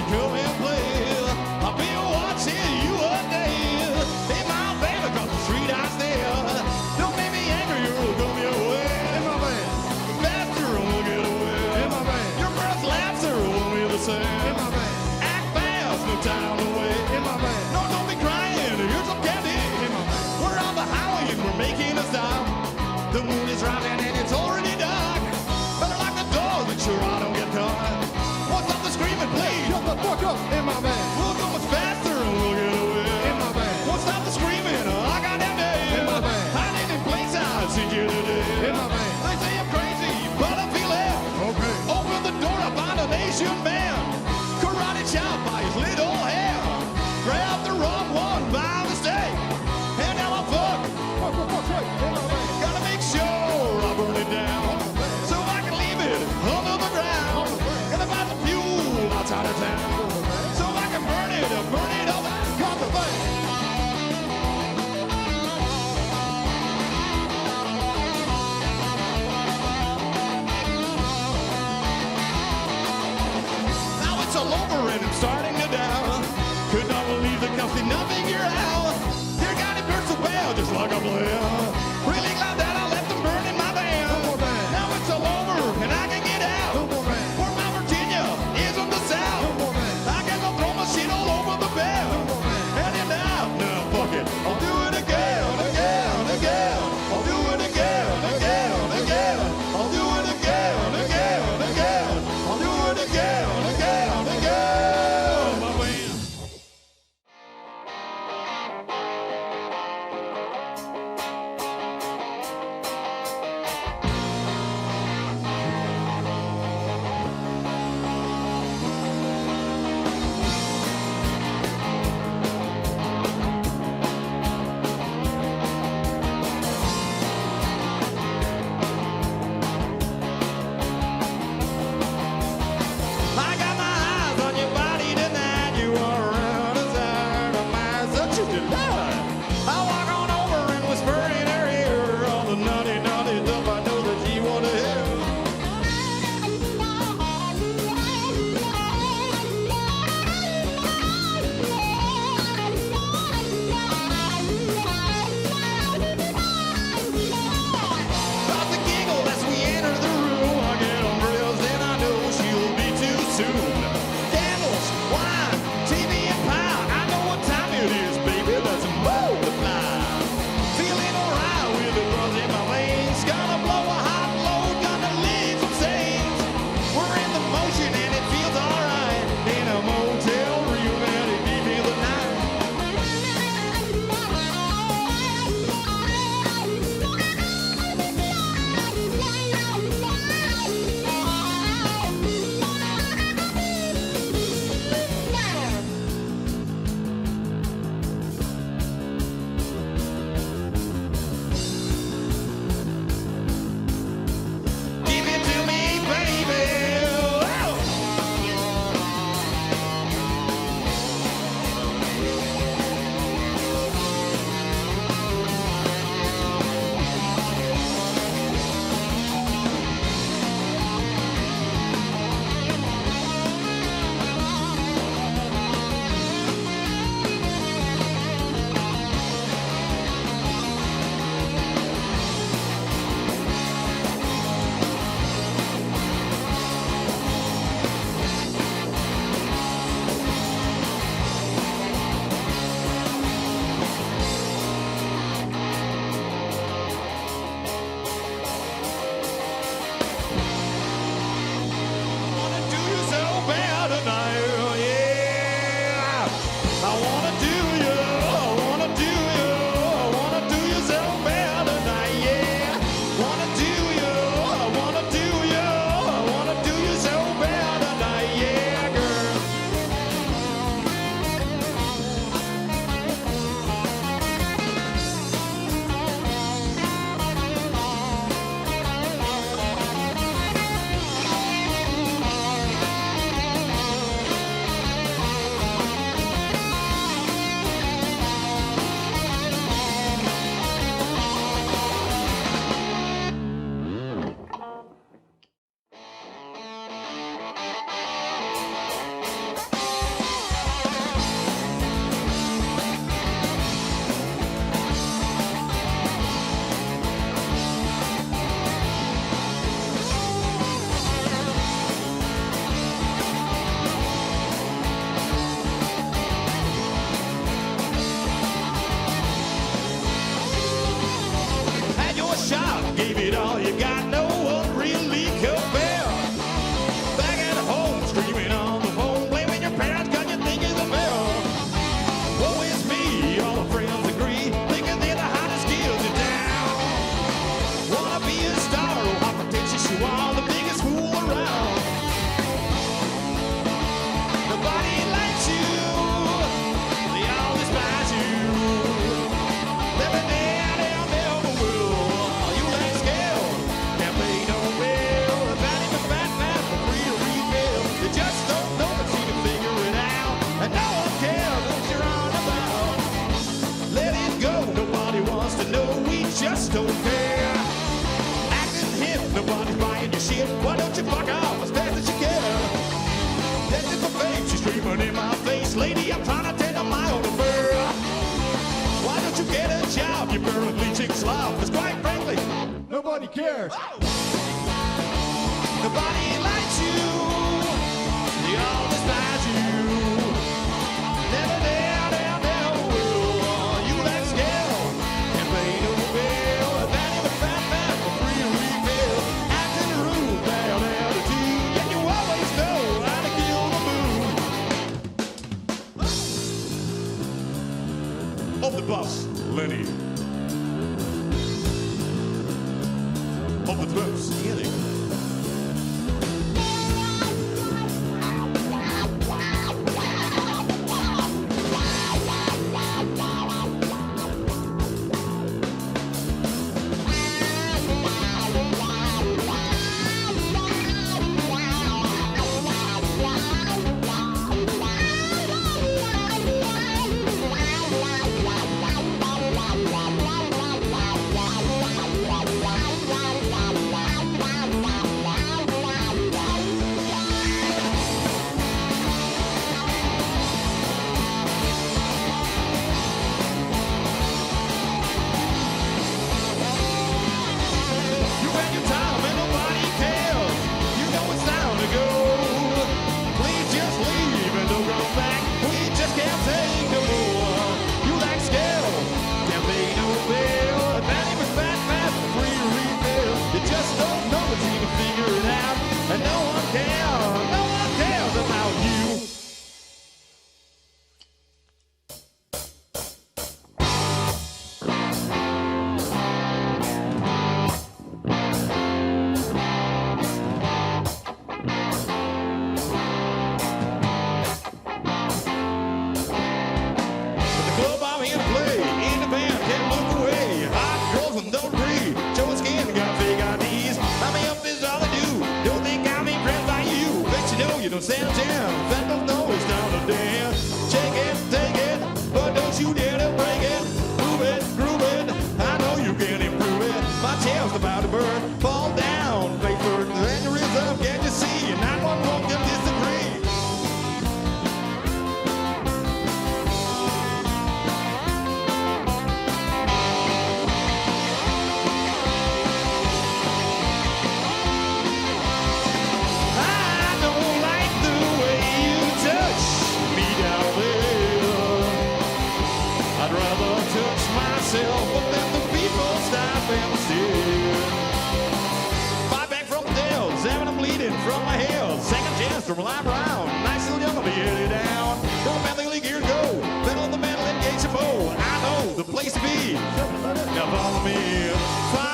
come and play. I'll be watching you a day. Hey, my baby, across the street I stay. Don't make me angry, you'll come your way. Hey, my man. Faster, won't get away. Hey, my man. Your breath laughs are only the same. Hey, my man. Act fast, no time to wait. Hey, my man. No, don't be crying, here's some candy. Hey, my man. We're on the highway and we're making a stop. The moon is rising and it's already dark. Better lock the door, make sure I don't get caught. What's up the screaming, please? Shut the fuck up. Hey, my man. We'll go much faster and we'll get away. Hey, my man. Won't stop the screaming, I got that day. Hey, my man. I need in place, I see you today. Hey, my man. They say I'm crazy, but I feel it. Okay. Open the door, I find an Asian man. Karate chop by his little hair. Grab the wrong one by mistake. And now I'm fucked. Fuck, right. Hey, my man. Gotta make sure I burn it down. So I can leave it under the ground. Gonna buy the fuel outside of town. So I can burn it all down. Got the thing. Now it's all over and I'm starting to doubt. Could not believe the company not figure out. Dear God, it burns so bad, just like a blade. Really glad that I left them burning my van. No more van. Now it's all over and I can get out. No more van. Where my Virginia is on the south. No more van. I guess I'll throw my shit all over the bed. No more van. And then now, fuck it. I'll do it again. I'll do it again. I'll do it again. I'll do it again. My man. gave it all you got, no one really compared. Back at home, screaming on the phone, blaming your parents 'cause you think it's a fail. Woe is me, all the friends agree, thinking they're the hottest kids in town. Wanna be a star, oh how pretentious you are, the biggest fool around. Nobody likes you, they all despise you. Living there, they'll never will. You lack skill, can't pay no bill. Not even fat man for free to refill. You just don't know but seem to figure it out, and no one cares what you're on about. Let it go, nobody wants to know, we just don't care. Acting hip, nobody's buying your shit. Why don't you fuck off as fast as you can? That's it for fame, she's screaming in my face. Lady, I'm trying to tend to my own affair. Why don't you get a job, you burning bleaching slob? Because quite frankly, Nobody cares. nobody likes you. They all despise you. Never there, never will. You lack skill, can't pay no bill. Not even fat man for free to refill. Acting rude, bad attitude, yet you always know how to kill the mood. Of the bus, Lenny. Of the drums, Erik. You ran your time and nobody cares. You know it's time to go. Please just leave and don't come back. We just can't take no more. You lack skill, can't pay no bill. Not even fat man for free to refill. You just don't know but you can figure it out. And no one cares about you. The club I'm here to play, in the band, can't look away. Hot girls with no degree, showing skin, got fake IDs. I'm up is all I do, don't think I'm impressed by you. Bet you know you don't stand a chance, that don't know it's down to dance. Shake it, take it, but don't you dare to break it. Move it, groove it, I know you can improve it. My tail's about to burn, fall down, face first, the aneurysm, can't you see? 911 can disagree. I don't like the way you touch me down there. I'd rather touch myself, but let the people stop and stare. Fight back from the dells, having I'm bleeding from my heels. Second chance from a live round, nice little young to get it down. Don't mentally gear go, pedal the metal, engage the foe. I know the place to be. Now follow me.